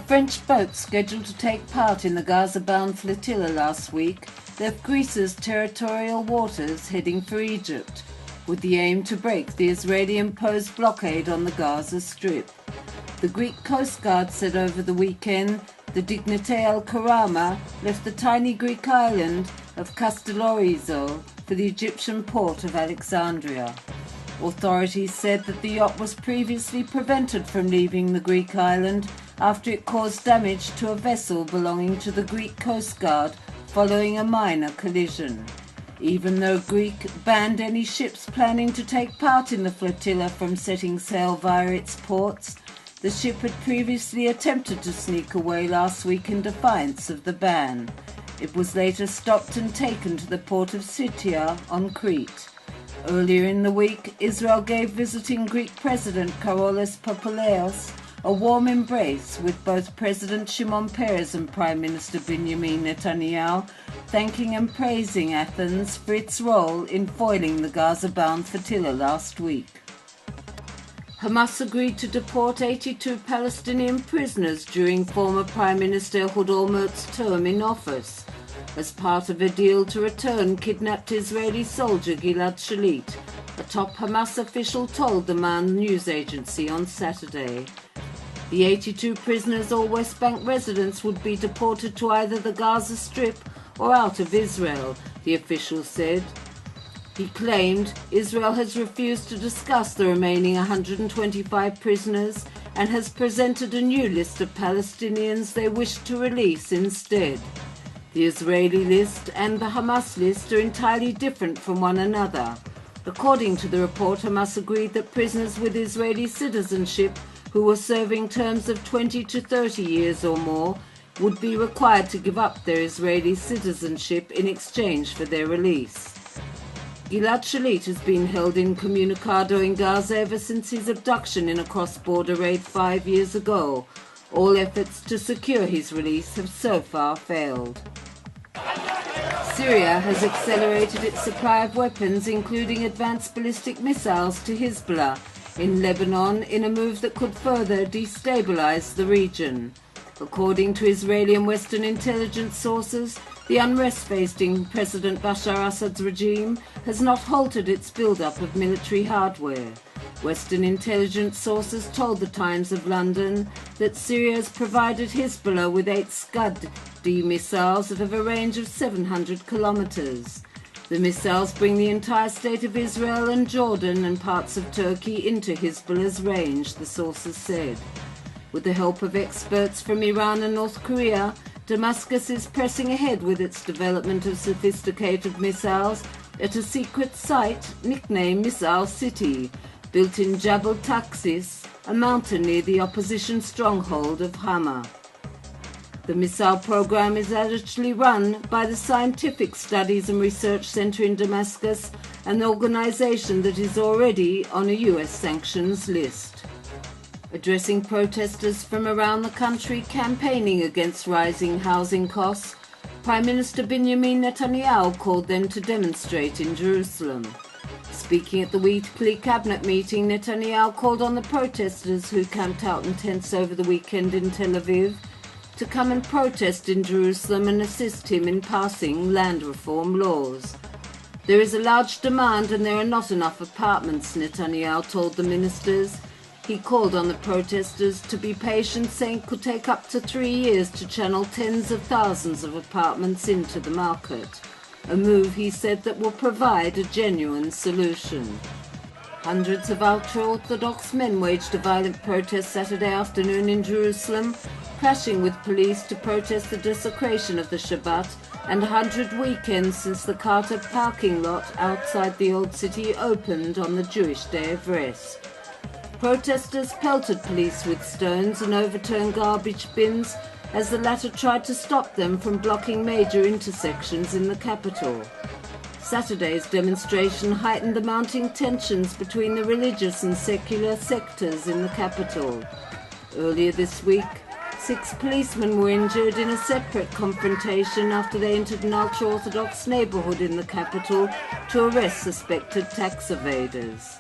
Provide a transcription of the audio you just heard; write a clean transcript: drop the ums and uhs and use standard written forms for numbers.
French boat scheduled to take part in the Gaza-bound flotilla last week left Greece's territorial waters heading for Egypt, with the aim to break the Israeli-imposed blockade on the Gaza Strip. The Greek Coast Guard said over the weekend the Dignité El Karama left the tiny Greek island of Castellorizo for the Egyptian port of Alexandria. Authorities said that the yacht was previously prevented from leaving the Greek island after it caused damage to a vessel belonging to the Greek Coast Guard following a minor collision. Even though Greece banned any ships planning to take part in the flotilla from setting sail via its ports, the ship had previously attempted to sneak away last week in defiance of the ban. It was later stopped and taken to the port of Sittia on Crete. Earlier in the week, Israel gave visiting Greek President Karalis Papouleos a warm embrace, with both President Shimon Peres and Prime Minister Benjamin Netanyahu thanking and praising Athens for its role in foiling the Gaza-bound flotilla last week. Hamas agreed to deport 82 Palestinian prisoners during former Prime Minister Ehud Olmert's term in office, as part of a deal to return kidnapped Israeli soldier Gilad Shalit, a top Hamas official told the MAN news agency on Saturday. The 82 prisoners, all West Bank residents, would be deported to either the Gaza Strip or out of Israel, the official said. He claimed Israel has refused to discuss the remaining 125 prisoners and has presented a new list of Palestinians they wish to release instead. The Israeli list and the Hamas list are entirely different from one another. According to the report, Hamas agreed that prisoners with Israeli citizenship who were serving terms of 20 to 30 years or more would be required to give up their Israeli citizenship in exchange for their release. Gilad Shalit has been held incommunicado in Gaza ever since his abduction in a cross-border raid 5 years ago. All efforts to secure his release have so far failed. Syria has accelerated its supply of weapons, including advanced ballistic missiles, to Hezbollah in Lebanon, in a move that could further destabilize the region. According to Israeli and Western intelligence sources, the unrest facing President Bashar Assad's regime has not halted its build-up of military hardware. Western intelligence sources told the Times of London that Syria has provided Hezbollah with 8 Scud-D missiles that have a range of 700 kilometers. The missiles bring the entire state of Israel and Jordan and parts of Turkey into Hezbollah's range, the sources said. With the help of experts from Iran and North Korea, Damascus is pressing ahead with its development of sophisticated missiles at a secret site nicknamed Missile City, built in Jabal Taxis, a mountain near the opposition stronghold of Hama. The missile program is actually run by the Scientific Studies and Research Center in Damascus, an organization that is already on a US sanctions list. Addressing protesters from around the country campaigning against rising housing costs, Prime Minister Benjamin Netanyahu called them to demonstrate in Jerusalem. Speaking at the weekly cabinet meeting, Netanyahu called on the protesters who camped out in tents over the weekend in Tel Aviv to come and protest in Jerusalem and assist him in passing land reform laws. There is a large demand and there are not enough apartments, Netanyahu told the ministers. He called on the protesters to be patient, saying it could take up to 3 years to channel tens of thousands of apartments into the market, a move, he said, that will provide a genuine solution. Hundreds of ultra-Orthodox men waged a violent protest Saturday afternoon in Jerusalem, clashing with police to protest the desecration of the Shabbat and 100 weekends since the Carter parking lot outside the Old City opened on the Jewish Day of Rest. Protesters pelted police with stones and overturned garbage bins as the latter tried to stop them from blocking major intersections in the capital. Saturday's demonstration heightened the mounting tensions between the religious and secular sectors in the capital. Earlier this week, 6 policemen were injured in a separate confrontation after they entered an ultra-Orthodox neighborhood in the capital to arrest suspected tax evaders.